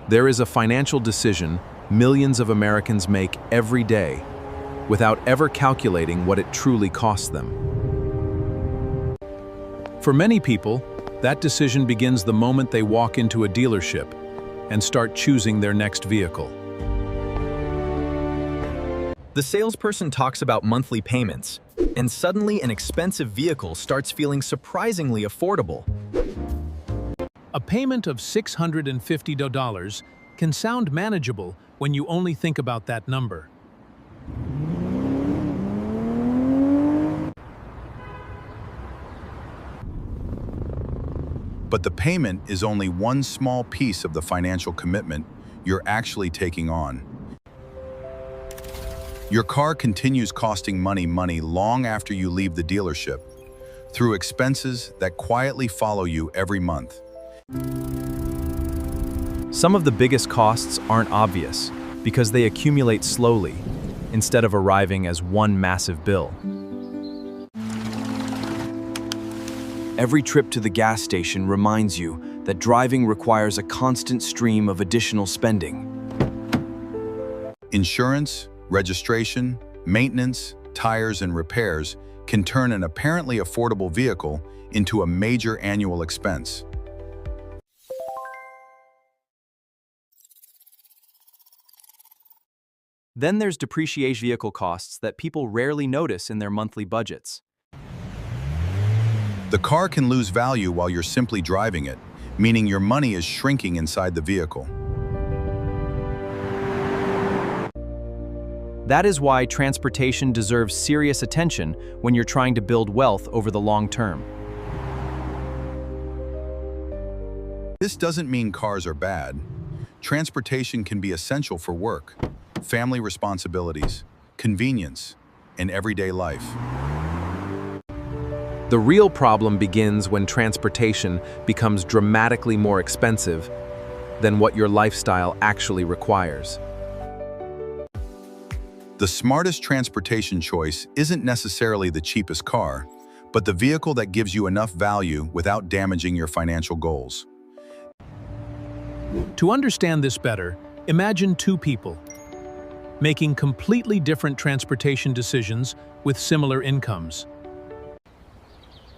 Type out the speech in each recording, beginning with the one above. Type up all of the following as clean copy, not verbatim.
There is a financial decision millions of Americans make every day without ever calculating what it truly costs them. For many people, that decision begins the moment they walk into a dealership and start choosing their next vehicle. The salesperson talks about monthly payments, and suddenly an expensive vehicle starts feeling surprisingly affordable. A payment of $650 can sound manageable when you only think about that number. But the payment is only one small piece of the financial commitment you're actually taking on. Your car continues costing money long after you leave the dealership, through expenses that quietly follow you every month. Some of the biggest costs aren't obvious because they accumulate slowly instead of arriving as one massive bill. Every trip to the gas station reminds you that driving requires a constant stream of additional spending. Insurance, registration, maintenance, tires, and repairs can turn an apparently affordable vehicle into a major annual expense. Then there's depreciation vehicle costs that people rarely notice in their monthly budgets. The car can lose value while you're simply driving it, meaning your money is shrinking inside the vehicle. That is why transportation deserves serious attention when you're trying to build wealth over the long term. This doesn't mean cars are bad. Transportation can be essential for work, family responsibilities, convenience, and everyday life. The real problem begins when transportation becomes dramatically more expensive than what your lifestyle actually requires. The smartest transportation choice isn't necessarily the cheapest car, but the vehicle that gives you enough value without damaging your financial goals. To understand this better, imagine two people making completely different transportation decisions with similar incomes.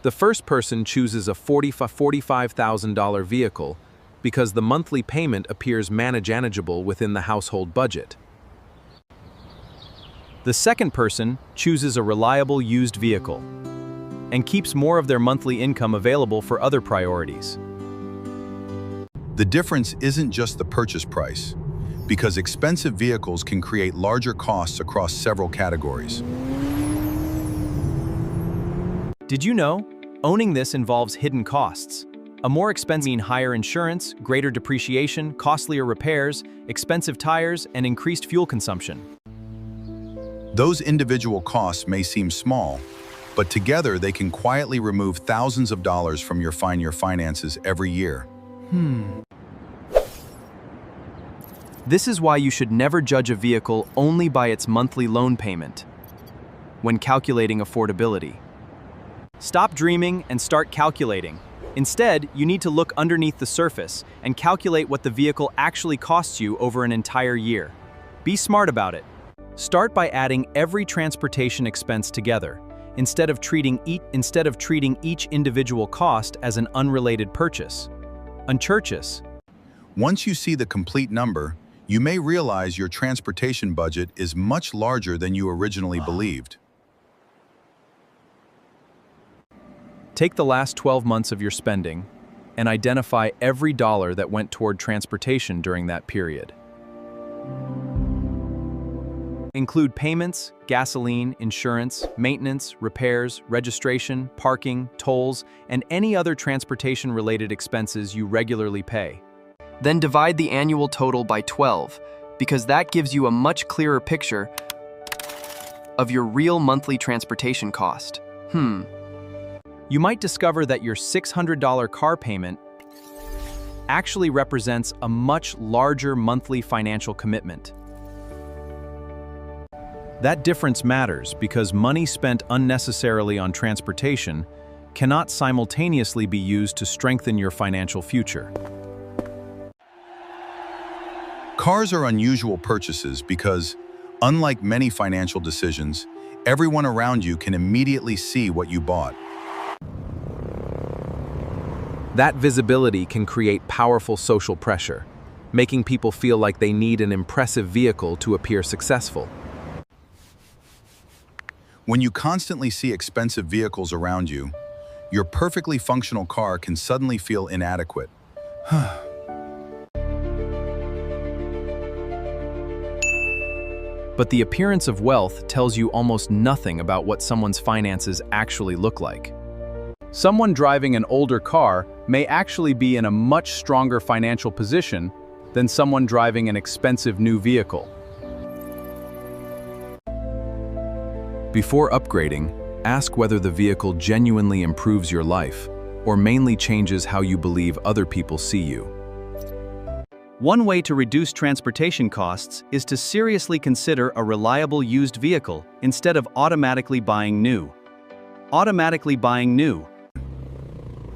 The first person chooses a $45,000 vehicle because the monthly payment appears manageable within the household budget. The second person chooses a reliable used vehicle and keeps more of their monthly income available for other priorities. The difference isn't just the purchase price, because expensive vehicles can create larger costs across several categories. Did you know? Owning this involves hidden costs. A more expensive means higher insurance, greater depreciation, costlier repairs, expensive tires, and increased fuel consumption. Those individual costs may seem small, but together they can quietly remove thousands of dollars from your finances every year. This is why you should never judge a vehicle only by its monthly loan payment when calculating affordability. Stop dreaming and start calculating. Instead, you need to look underneath the surface and calculate what the vehicle actually costs you over an entire year. Be smart about it. Start by adding every transportation expense together, instead of treating each individual cost as an unrelated purchase. Once you see the complete number, you may realize your transportation budget is much larger than you originally believed. Take the last 12 months of your spending and identify every dollar that went toward transportation during that period. Include payments, gasoline, insurance, maintenance, repairs, registration, parking, tolls, and any other transportation-related expenses you regularly pay. Then divide the annual total by 12, because that gives you a much clearer picture of your real monthly transportation cost. You might discover that your $600 car payment actually represents a much larger monthly financial commitment. That difference matters because money spent unnecessarily on transportation cannot simultaneously be used to strengthen your financial future. Cars are unusual purchases because, unlike many financial decisions, everyone around you can immediately see what you bought. That visibility can create powerful social pressure, making people feel like they need an impressive vehicle to appear successful. When you constantly see expensive vehicles around you, your perfectly functional car can suddenly feel inadequate. But the appearance of wealth tells you almost nothing about what someone's finances actually look like. Someone driving an older car may actually be in a much stronger financial position than someone driving an expensive new vehicle. Before upgrading, ask whether the vehicle genuinely improves your life or mainly changes how you believe other people see you. One way to reduce transportation costs is to seriously consider a reliable used vehicle instead of automatically buying new. Automatically buying new.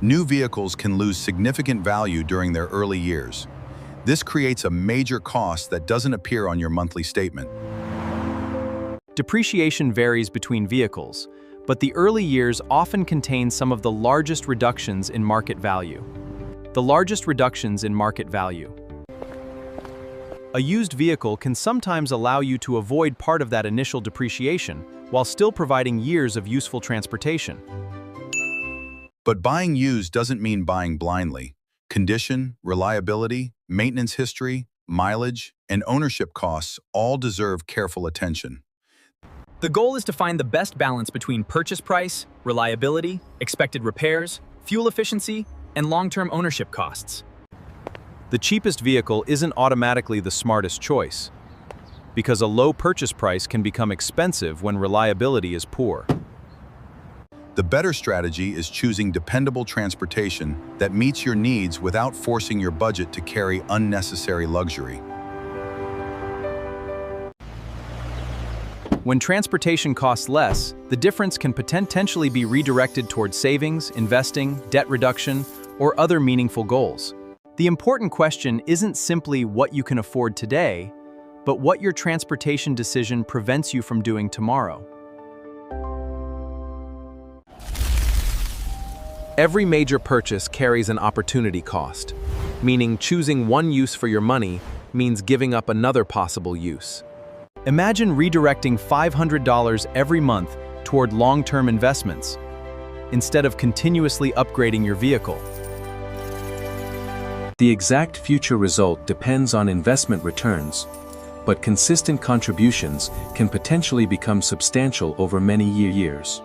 New vehicles can lose significant value during their early years. This creates a major cost that doesn't appear on your monthly statement. Depreciation varies between vehicles, but the early years often contain some of the largest reductions in market value. The largest reductions in market value. A used vehicle can sometimes allow you to avoid part of that initial depreciation while still providing years of useful transportation. But buying used doesn't mean buying blindly. Condition, reliability, maintenance history, mileage, and ownership costs all deserve careful attention. The goal is to find the best balance between purchase price, reliability, expected repairs, fuel efficiency, and long-term ownership costs. The cheapest vehicle isn't automatically the smartest choice, because a low purchase price can become expensive when reliability is poor. The better strategy is choosing dependable transportation that meets your needs without forcing your budget to carry unnecessary luxury. When transportation costs less, the difference can potentially be redirected towards savings, investing, debt reduction, or other meaningful goals. The important question isn't simply what you can afford today, but what your transportation decision prevents you from doing tomorrow. Every major purchase carries an opportunity cost, meaning choosing one use for your money means giving up another possible use. Imagine redirecting $500 every month toward long-term investments, instead of continuously upgrading your vehicle. The exact future result depends on investment returns, but consistent contributions can potentially become substantial over many years.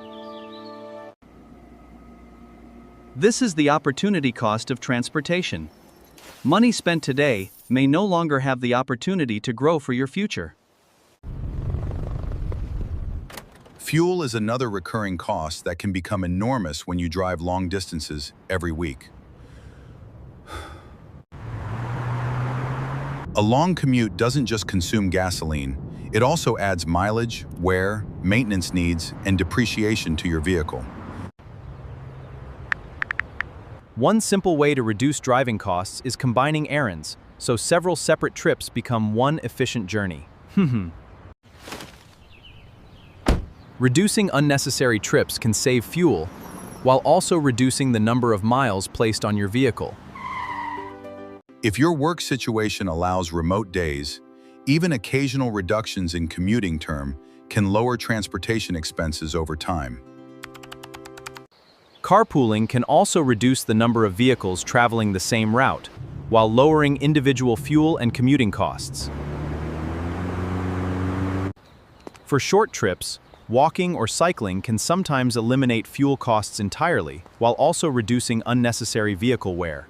This is the opportunity cost of transportation. Money spent today may no longer have the opportunity to grow for your future. Fuel is another recurring cost that can become enormous when you drive long distances every week. A long commute doesn't just consume gasoline, it also adds mileage, wear, maintenance needs, and depreciation to your vehicle. One simple way to reduce driving costs is combining errands, so several separate trips become one efficient journey. Reducing unnecessary trips can save fuel, while also reducing the number of miles placed on your vehicle. If your work situation allows remote days, even occasional reductions in commuting term can lower transportation expenses over time. Carpooling can also reduce the number of vehicles traveling the same route, while lowering individual fuel and commuting costs. For short trips, walking or cycling can sometimes eliminate fuel costs entirely, while also reducing unnecessary vehicle wear.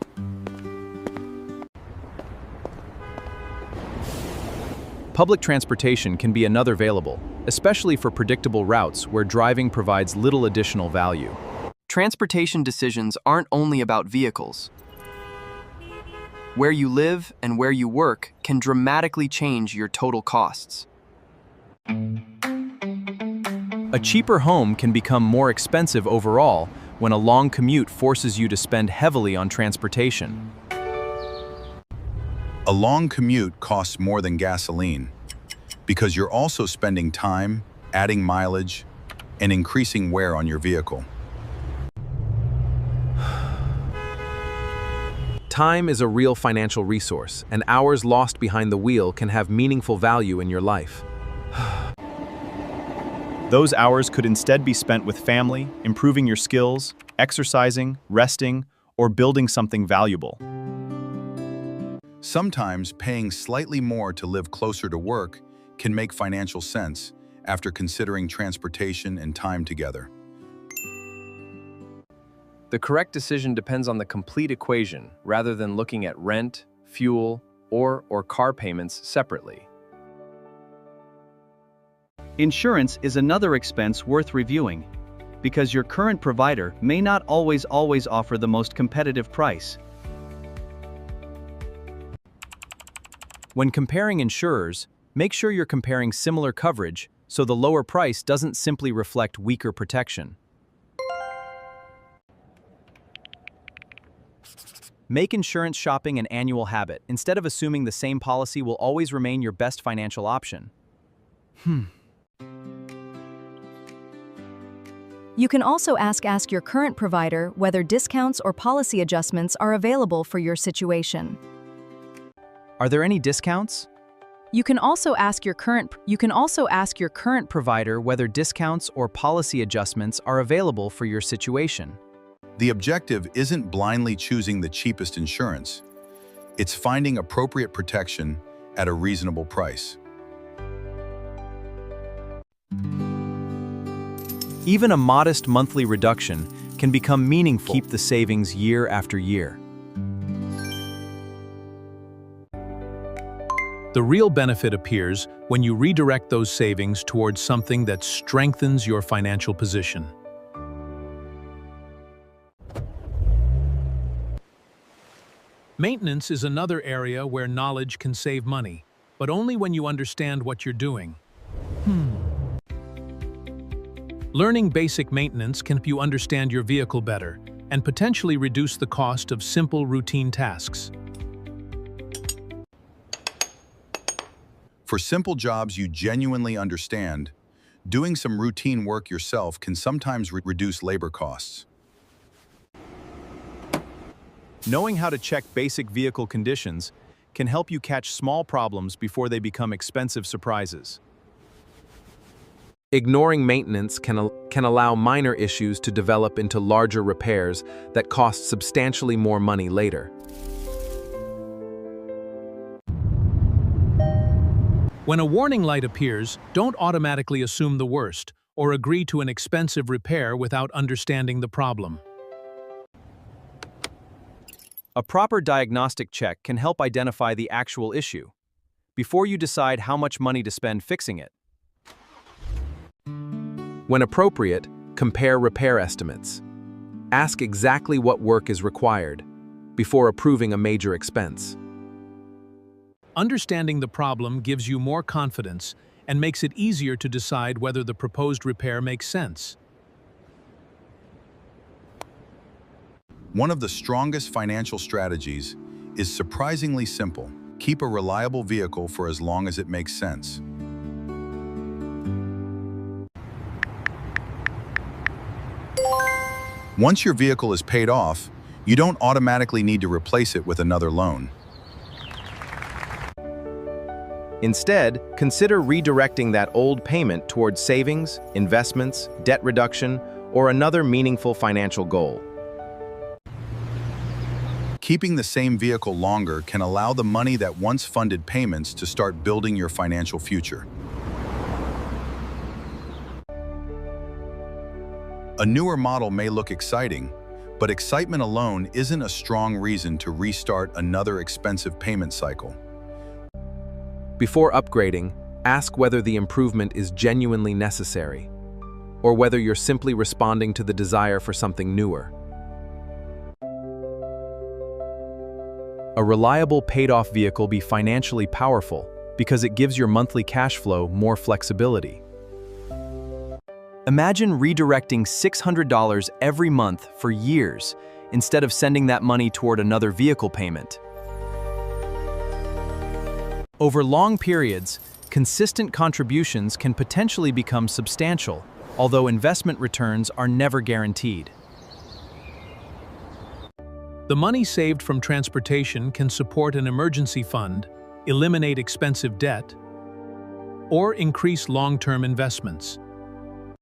Public transportation can be another variable, especially for predictable routes where driving provides little additional value. Transportation decisions aren't only about vehicles. Where you live and where you work can dramatically change your total costs. A cheaper home can become more expensive overall when a long commute forces you to spend heavily on transportation. A long commute costs more than gasoline because you're also spending time, adding mileage, and increasing wear on your vehicle. Time is a real financial resource, and hours lost behind the wheel can have meaningful value in your life. Those hours could instead be spent with family, improving your skills, exercising, resting, or building something valuable. Sometimes paying slightly more to live closer to work can make financial sense after considering transportation and time together. The correct decision depends on the complete equation rather than looking at rent, fuel, or car payments separately. Insurance is another expense worth reviewing, because your current provider may not always offer the most competitive price. When comparing insurers, make sure you're comparing similar coverage so the lower price doesn't simply reflect weaker protection. Make insurance shopping an annual habit instead of assuming the same policy will always remain your best financial option. You can also ask your current provider whether discounts or policy adjustments are available for your situation. Are there any discounts? You can also ask your current provider whether discounts or policy adjustments are available for your situation. The objective isn't blindly choosing the cheapest insurance. It's finding appropriate protection at a reasonable price. Even a modest monthly reduction can become meaningful. Keep the savings year after year. The real benefit appears when you redirect those savings towards something that strengthens your financial position. Maintenance is another area where knowledge can save money, but only when you understand what you're doing. Learning basic maintenance can help you understand your vehicle better and potentially reduce the cost of simple routine tasks. For simple jobs you genuinely understand, doing some routine work yourself can sometimes reduce labor costs. Knowing how to check basic vehicle conditions can help you catch small problems before they become expensive surprises. Ignoring maintenance can allow minor issues to develop into larger repairs that cost substantially more money later. When a warning light appears, don't automatically assume the worst or agree to an expensive repair without understanding the problem. A proper diagnostic check can help identify the actual issue before you decide how much money to spend fixing it. When appropriate, compare repair estimates. Ask exactly what work is required before approving a major expense. Understanding the problem gives you more confidence and makes it easier to decide whether the proposed repair makes sense. One of the strongest financial strategies is surprisingly simple. Keep a reliable vehicle for as long as it makes sense. Once your vehicle is paid off, you don't automatically need to replace it with another loan. Instead, consider redirecting that old payment towards savings, investments, debt reduction, or another meaningful financial goal. Keeping the same vehicle longer can allow the money that once funded payments to start building your financial future. A newer model may look exciting, but excitement alone isn't a strong reason to restart another expensive payment cycle. Before upgrading, ask whether the improvement is genuinely necessary, or whether you're simply responding to the desire for something newer. A reliable paid-off vehicle be financially powerful because it gives your monthly cash flow more flexibility. Imagine redirecting $600 every month for years instead of sending that money toward another vehicle payment. Over long periods, consistent contributions can potentially become substantial, although investment returns are never guaranteed. The money saved from transportation can support an emergency fund, eliminate expensive debt, or increase long-term investments.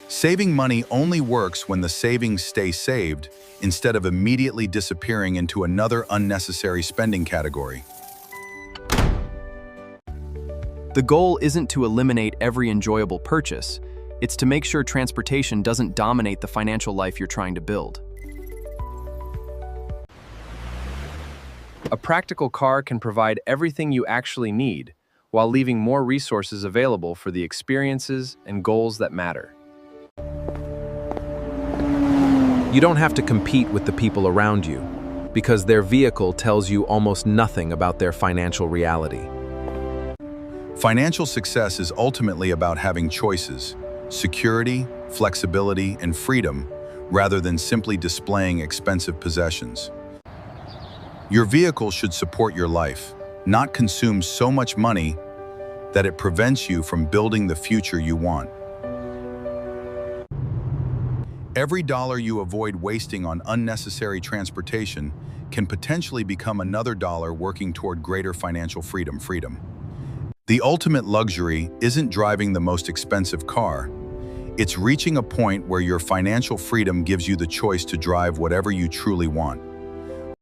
Saving money only works when the savings stay saved instead of immediately disappearing into another unnecessary spending category. The goal isn't to eliminate every enjoyable purchase, it's to make sure transportation doesn't dominate the financial life you're trying to build. A practical car can provide everything you actually need, while leaving more resources available for the experiences and goals that matter. You don't have to compete with the people around you, because their vehicle tells you almost nothing about their financial reality. Financial success is ultimately about having choices, security, flexibility, and freedom, rather than simply displaying expensive possessions. Your vehicle should support your life, not consume so much money that it prevents you from building the future you want. Every dollar you avoid wasting on unnecessary transportation can potentially become another dollar working toward greater financial freedom. The ultimate luxury isn't driving the most expensive car. It's reaching a point where your financial freedom gives you the choice to drive whatever you truly want.